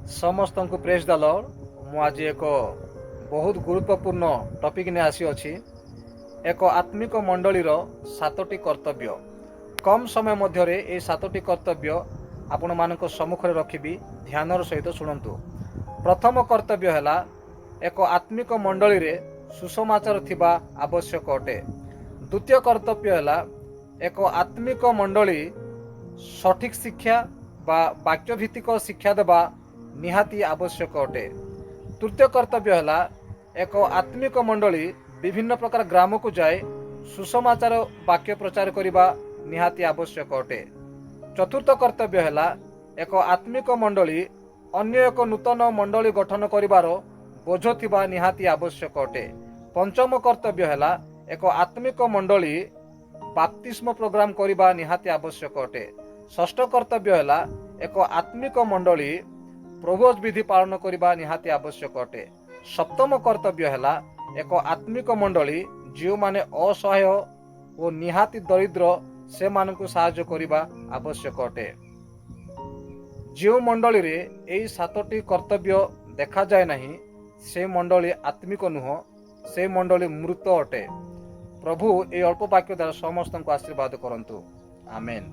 समस्त को praise the Lord. मु आज एक बहुत गुरुत्वपूर्ण टॉपिक ने आसी अछि। एक आत्मिक मंडलीर सातटी कर्तव्य। कम समय मध्य ए सातटी कर्तव्य आपण मानक सम्मुख रखिबी, ध्यानर सहित शुणु। प्रथम कर्तव्य है एक आत्मिक मंडली रे सुसमाचार थिबा आवश्यक अटे। द्वितीय कर्तव्य है एक आत्मिक मंडली सठिक शिक्षा बा वाक्यभित्तिक शिक्षा देवा निहाती आवश्यक अटे। तृतीय कर्तव्य है एक आत्मिक मंडली विभिन्न प्रकार ग्राम को जाए सुसमाचार वाक्य प्रचार करने निहाती आवश्यक अटे। चतुर्थ कर्तव्य है एक आत्मिक मंडली अन्य एक नूतन मंडली गठन करिवार बोझ थिबा निहाती आवश्यक अटे। पंचम कर्तव्य है एक आत्मिक मंडली बाप्तिस्म प्रोग्राम करने निहाती आवश्यक अटे। षष्ठ कर्तव्य है एक आत्मिक मंडली प्रभुज विधि पालन करने निहाती आवश्यक अटे। सप्तम कर्तव्य है एक आत्मिक मंडली जो माने असहाय और निहाती दरिद्र से मानकु साहाय्य करने आवश्यक अटे। जो मंडली रे एई सातटी कर्तव्य देखा जाए नहीं से मंडली आत्मिक नुह, से मंडली मृत अटे। प्रभु ए अल्प वाक्य द्वारा समस्त को आशीर्वाद करंतु। आमेन।